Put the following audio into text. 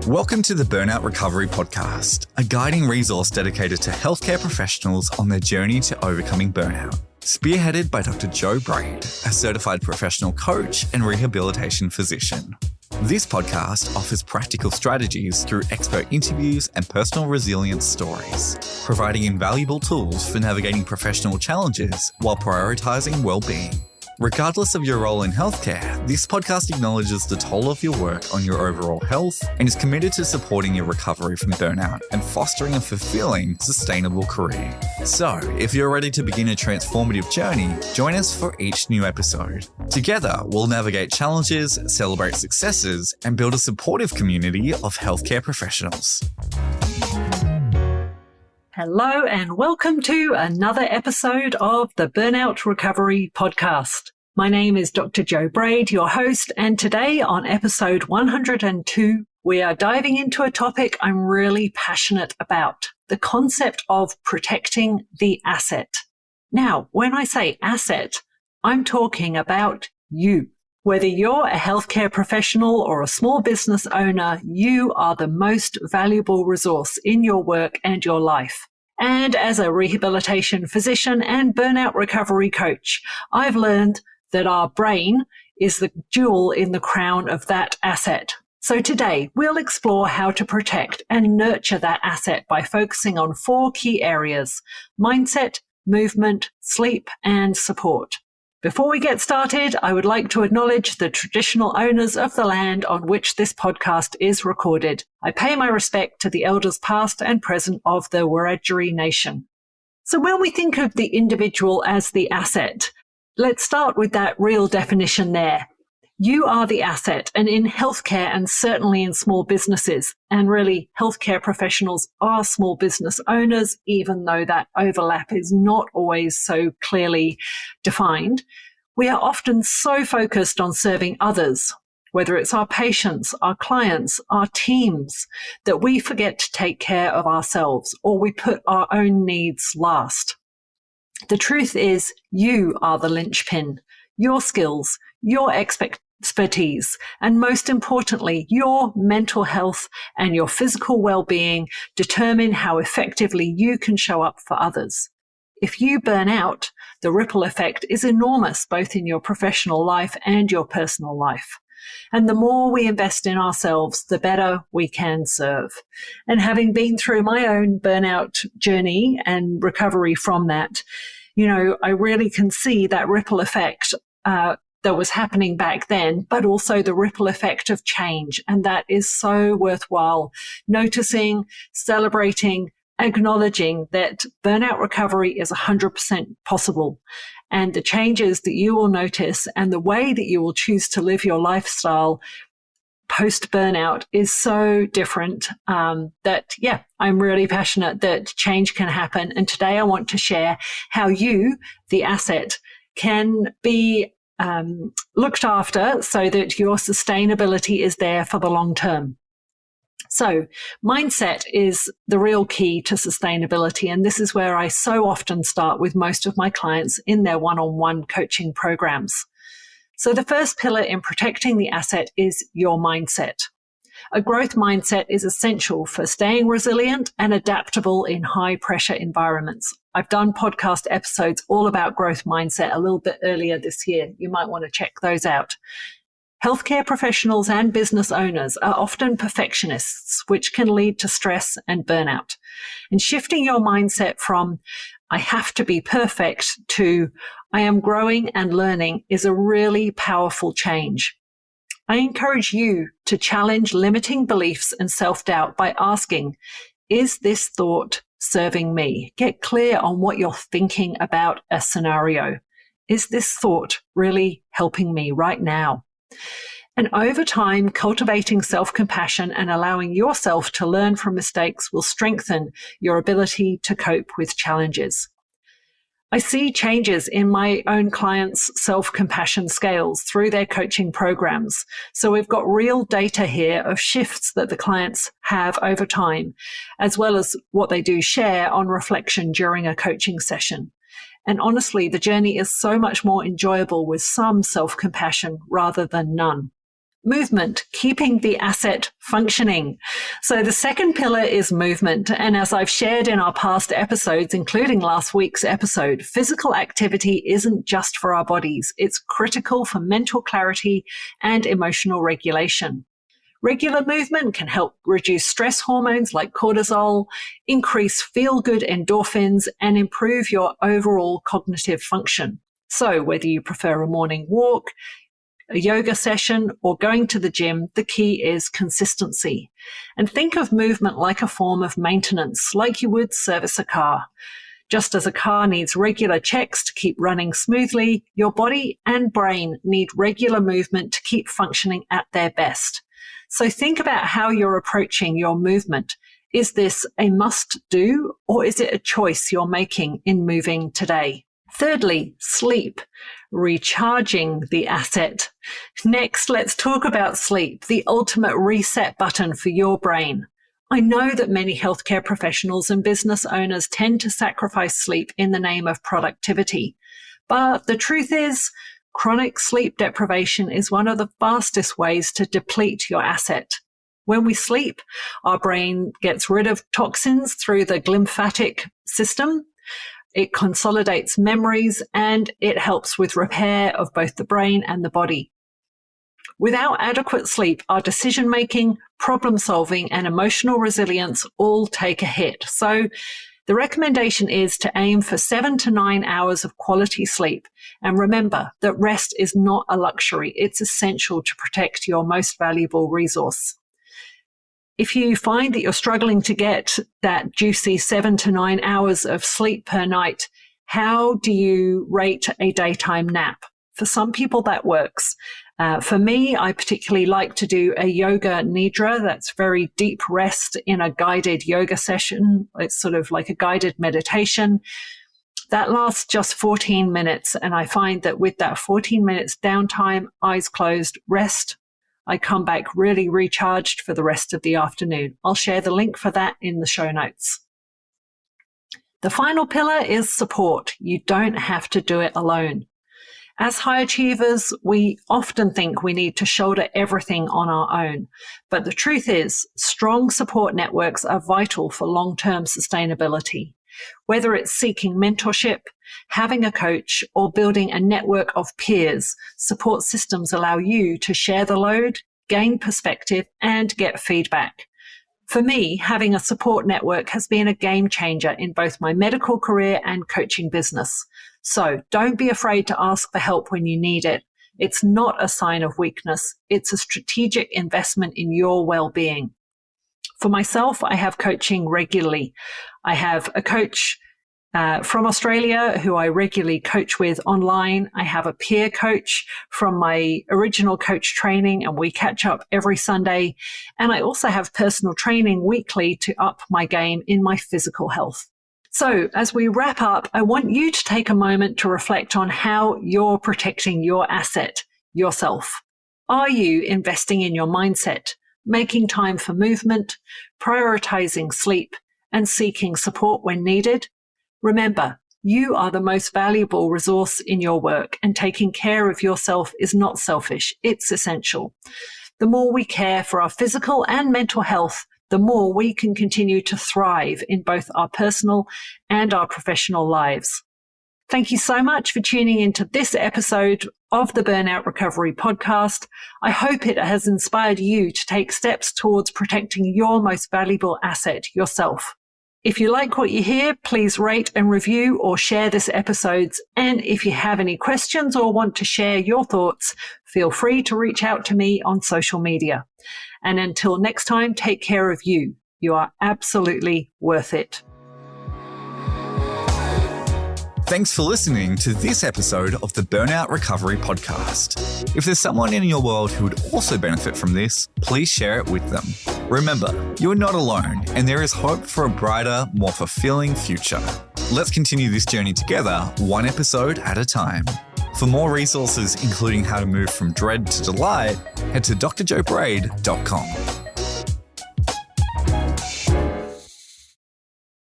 Welcome to the Burnout Recovery Podcast, a guiding resource dedicated to healthcare professionals on their journey to overcoming burnout. Spearheaded by Dr. Joe Braid, a certified professional coach and rehabilitation physician. This podcast offers practical strategies through expert interviews and personal resilience stories, providing invaluable tools for navigating professional challenges while prioritizing well-being. Regardless of your role in healthcare, this podcast acknowledges the toll of your work on your overall health and is committed to supporting your recovery from burnout and fostering a fulfilling, sustainable career. So, if you're ready to begin a transformative journey, join us for each new episode. Together, we'll navigate challenges, celebrate successes, and build a supportive community of healthcare professionals. Hello and welcome to another episode of the Burnout Recovery Podcast. My name is Dr. Joe Braid, your host, and today on episode 102, we are diving into a topic I'm really passionate about, the concept of protecting the asset. Now, when I say asset, I'm talking about you. Whether you're a healthcare professional or a small business owner, you are the most valuable resource in your work and your life. And as a rehabilitation physician and burnout recovery coach, I've learned that our brain is the jewel in the crown of that asset. So today, we'll explore how to protect and nurture that asset by focusing on 4 key areas: mindset, movement, sleep, and support. Before we get started, I would like to acknowledge the traditional owners of the land on which this podcast is recorded. I pay my respect to the elders past and present of the Wiradjuri Nation. So when we think of the individual as the asset, let's start with that real definition there. You are the asset, and in healthcare and certainly in small businesses, and really healthcare professionals are small business owners, even though that overlap is not always so clearly defined. We are often so focused on serving others, whether it's our patients, our clients, our teams, that we forget to take care of ourselves or we put our own needs last. The truth is, you are the linchpin. Your skills, your expertise, and most importantly, your mental health and your physical well-being determine how effectively you can show up for others. If you burn out, the ripple effect is enormous, both in your professional life and your personal life. And the more we invest in ourselves, the better we can serve. And having been through my own burnout journey and recovery from that, I really can see that ripple effect that was happening back then, but also the ripple effect of change. And that is so worthwhile noticing, celebrating, acknowledging that burnout recovery is 100% possible. And the changes that you will notice and the way that you will choose to live your lifestyle post burnout is so different I'm really passionate that change can happen. And today I want to share how you, the asset, can be looked after so that your sustainability is there for the long term. So mindset is the real key to sustainability. And this is where I so often start with most of my clients in their one-on-one coaching programs. So the first pillar in protecting the asset is your mindset. A growth mindset is essential for staying resilient and adaptable in high-pressure environments. I've done podcast episodes all about growth mindset a little bit earlier this year. You might want to check those out. Healthcare professionals and business owners are often perfectionists, which can lead to stress and burnout. And shifting your mindset from I have to be perfect to I am growing and learning is a really powerful change. I encourage you to challenge limiting beliefs and self-doubt by asking, is this thought serving me? Get clear on what you're thinking about a scenario. Is this thought really helping me right now? And over time, cultivating self-compassion and allowing yourself to learn from mistakes will strengthen your ability to cope with challenges. I see changes in my own clients' self-compassion scales through their coaching programs. So we've got real data here of shifts that the clients have over time, as well as what they do share on reflection during a coaching session. And honestly, the journey is so much more enjoyable with some self-compassion rather than none. Movement, keeping the asset functioning. So the second pillar is movement. And as I've shared in our past episodes, including last week's episode, physical activity isn't just for our bodies. It's critical for mental clarity and emotional regulation. Regular movement can help reduce stress hormones like cortisol, increase feel-good endorphins, and improve your overall cognitive function. So whether you prefer a morning walk, a yoga session, or going to the gym, the key is consistency. And think of movement like a form of maintenance, like you would service a car. Just as a car needs regular checks to keep running smoothly, your body and brain need regular movement to keep functioning at their best. So think about how you're approaching your movement. Is this a must-do, or is it a choice you're making in moving today? Thirdly, sleep, recharging the asset. Next, let's talk about sleep, the ultimate reset button for your brain. I know that many healthcare professionals and business owners tend to sacrifice sleep in the name of productivity. But the truth is, chronic sleep deprivation is one of the fastest ways to deplete your asset. When we sleep, our brain gets rid of toxins through the glymphatic system. It consolidates memories and it helps with repair of both the brain and the body. Without adequate sleep, our decision-making, problem-solving, and emotional resilience all take a hit. So the recommendation is to aim for 7 to 9 hours of quality sleep. And remember that rest is not a luxury. It's essential to protect your most valuable resource. If you find that you're struggling to get that juicy 7 to 9 hours of sleep per night, how do you rate a daytime nap? For some people, that works. For me, I particularly like to do a yoga nidra. That's very deep rest in a guided yoga session. It's sort of like a guided meditation. That lasts just 14 minutes. And I find that with that 14 minutes downtime, eyes closed, rest, I come back really recharged for the rest of the afternoon. I'll share the link for that in the show notes. The final pillar is support. You don't have to do it alone. As high achievers, we often think we need to shoulder everything on our own. But the truth is, strong support networks are vital for long-term sustainability. Whether it's seeking mentorship, having a coach, or building a network of peers, support systems allow you to share the load, gain perspective, and get feedback. For me, having a support network has been a game changer in both my medical career and coaching business. So don't be afraid to ask for help when you need it. It's not a sign of weakness. It's a strategic investment in your well-being. For myself, I have coaching regularly. I have a coach from Australia who I regularly coach with online. I have a peer coach from my original coach training, and we catch up every Sunday. And I also have personal training weekly to up my game in my physical health. So as we wrap up, I want you to take a moment to reflect on how you're protecting your asset, yourself. Are you investing in your mindset, making time for movement, prioritizing sleep, and seeking support when needed? Remember, you are the most valuable resource in your work, and taking care of yourself is not selfish. It's essential. The more we care for our physical and mental health, the more we can continue to thrive in both our personal and our professional lives. Thank you so much for tuning into this episode of the Burnout Recovery Podcast. I hope it has inspired you to take steps towards protecting your most valuable asset, yourself. If you like what you hear, please rate and review or share this episode. And if you have any questions or want to share your thoughts, feel free to reach out to me on social media. And until next time, take care of you. You are absolutely worth it. Thanks for listening to this episode of the Burnout Recovery Podcast. If there's someone in your world who would also benefit from this, please share it with them. Remember, you are not alone, and there is hope for a brighter, more fulfilling future. Let's continue this journey together, one episode at a time. For more resources, including how to move from dread to delight, head to drjoebraid.com.